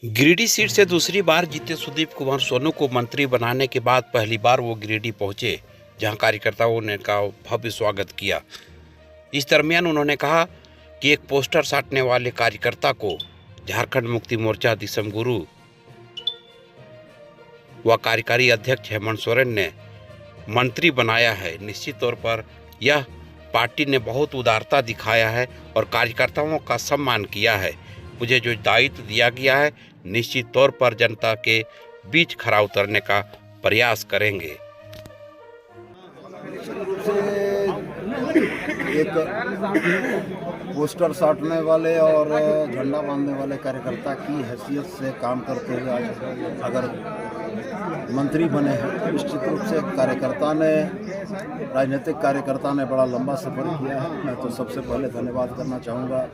Giridih seat से दूसरी बार जीते सुदीप कुमार सोनू को मंत्री बनाने के बाद पहली बार वो गिरिडीह पहुंचे, जहां कार्यकर्ताओं ने का भव्य स्वागत किया। इस दरमियान उन्होंने कहा कि एक पोस्टर साटने वाले कार्यकर्ता को झारखंड मुक्ति मोर्चा दिसम गुरु व कार्यकारी अध्यक्ष हेमंत सोरेन ने मंत्री बनाया है। निश्चित तौर पर यह पार्टी ने बहुत उदारता दिखाया है और कार्यकर्ताओं का सम्मान किया है। मुझे जो दायित्व दिया गया है, निश्चित तौर पर जनता के बीच खरा उतरने का प्रयास करेंगे। एक पोस्टर साटने वाले और झंडा बांधने वाले कार्यकर्ता की हैसियत से काम करते हुए आज अगर मंत्री बने हैं तो निश्चित रूप से राजनीतिक कार्यकर्ता ने बड़ा लंबा सफर किया है। मैं तो सबसे पहले धन्यवाद करना चाहूँगा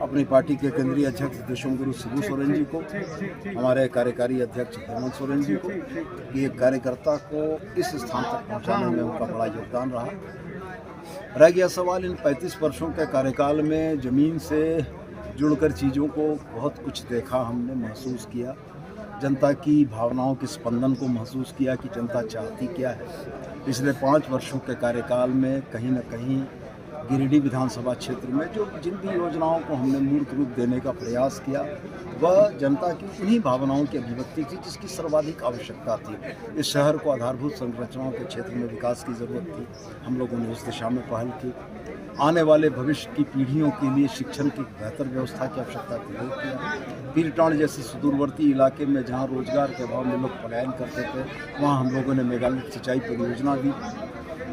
अपनी पार्टी के केंद्रीय अध्यक्ष दिसम गुरु शिबू सोरेन जी को, हमारे कार्यकारी अध्यक्ष हेमंत सोरेन जी को, कि एक कार्यकर्ता को इस स्थान तक पहुँचाने में उनका बड़ा योगदान रह गया सवाल इन 35 वर्षों के कार्यकाल में ज़मीन से जुड़कर चीज़ों को बहुत कुछ देखा, हमने महसूस किया, जनता की भावनाओं के स्पंदन को महसूस किया कि जनता चाहती क्या है। पिछले 5 वर्षों के कार्यकाल में कहीं न कहीं गिरिडीह विधानसभा क्षेत्र में जिन भी योजनाओं को हमने मूर्त रूप देने का प्रयास किया, वह जनता की उन्हीं भावनाओं की अभिव्यक्ति थी जिसकी सर्वाधिक आवश्यकता थी। इस शहर को आधारभूत संरचनाओं के क्षेत्र में विकास की ज़रूरत थी, हम लोगों ने उस दिशा में पहल की। आने वाले भविष्य की पीढ़ियों के लिए शिक्षण की बेहतर व्यवस्था की आवश्यकता थी, वो किया। पीरटांड जैसे सुदूरवर्ती इलाके में जहाँ रोजगार के अभाव में लोग पलायन करते थे, वहाँ हम लोगों ने मेगालिक सिंचाई परियोजना दी।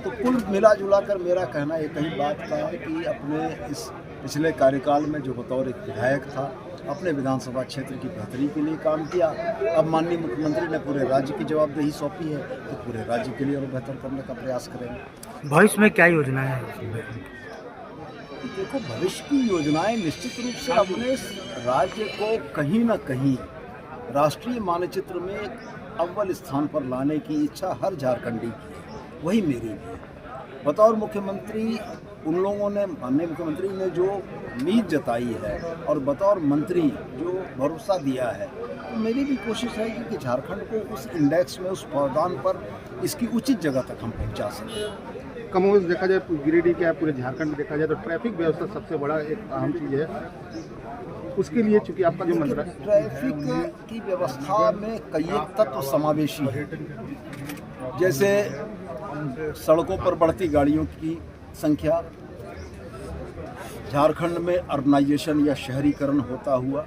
तो कुल मिला जुला कर मेरा कहना एक ही बात था कि अपने इस पिछले कार्यकाल में जो बतौर एक विधायक था, अपने विधानसभा क्षेत्र की बेहतरी के लिए काम किया। अब माननीय मुख्यमंत्री ने पूरे राज्य की जवाबदेही सौंपी है, तो पूरे राज्य के लिए और बेहतर करने का प्रयास करेंगे। भविष्य में क्या योजना है? देखो, भविष्य की योजनाएं निश्चित रूप से अपने राज्य को कहीं ना कहीं राष्ट्रीय मानचित्र में अव्वल स्थान पर लाने की इच्छा हर झारखंडी की है, वही मेरी भी है। बतौर मुख्यमंत्री उन लोगों ने, माननीय मुख्यमंत्री ने जो उम्मीद जताई है और बतौर मंत्री जो भरोसा दिया है, तो मेरी भी कोशिश है कि झारखंड को उस इंडेक्स में, उस पावदान पर इसकी उचित जगह तक हम पहुंचा सकें। कमोबेश देखा जाए गिरिडीह क्या पूरे झारखंड में देखा जाए तो ट्रैफिक व्यवस्था सबसे बड़ा एक अहम चीज़ है। उसके लिए चूंकि आपका जो मंत्र है, ट्रैफिक की व्यवस्था में कई एक तत्व समावेशी है, जैसे सड़कों पर बढ़ती गाड़ियों की संख्या, झारखंड में अर्बनाइजेशन या शहरीकरण होता हुआ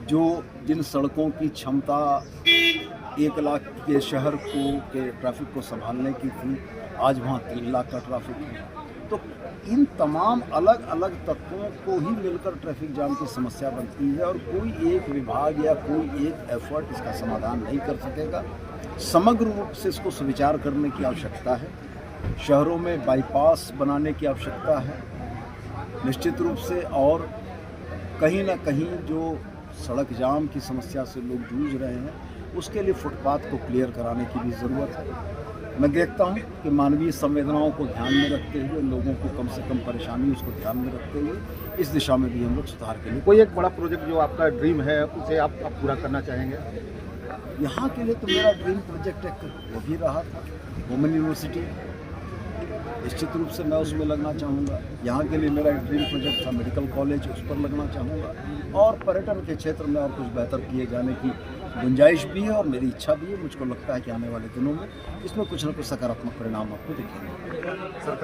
जो जिन सड़कों की क्षमता 1 लाख के शहर के ट्रैफिक को संभालने की थी, आज वहाँ 3 लाख का ट्रैफिक है। तो इन तमाम अलग अलग तत्वों को ही मिलकर ट्रैफिक जाम की समस्या बनती है और कोई एक विभाग या कोई एक एफर्ट इसका समाधान नहीं कर सकेगा। समग्र रूप से इसको सुविचार करने की आवश्यकता है। शहरों में बाईपास बनाने की आवश्यकता है निश्चित रूप से, और कहीं ना कहीं जो सड़क जाम की समस्या से लोग जूझ रहे हैं, उसके लिए फुटपाथ को क्लियर कराने की भी ज़रूरत है। मैं देखता हूं कि मानवीय संवेदनाओं को ध्यान में रखते हुए, लोगों को कम से कम परेशानी उसको ध्यान में रखते हुए इस दिशा में भी हम लोग सुधार के लिए कोई एक बड़ा प्रोजेक्ट जो आपका ड्रीम है उसे आप पूरा करना चाहेंगे? यहाँ के लिए तो मेरा ड्रीम प्रोजेक्ट एक वो भी रहा था, वुमेन यूनिवर्सिटी। निश्चित रूप से मैं उसमें लगना चाहूँगा। यहाँ के लिए मेरा एक ड्रीम प्रोजेक्ट था मेडिकल कॉलेज, उस पर लगना चाहूँगा। और पर्यटन के क्षेत्र में और कुछ बेहतर किए जाने की गुंजाइश भी है और मेरी इच्छा भी है। मुझको लगता है कि आने वाले दिनों में इसमें कुछ न कुछ सकारात्मक परिणाम आपको दिखेंगे।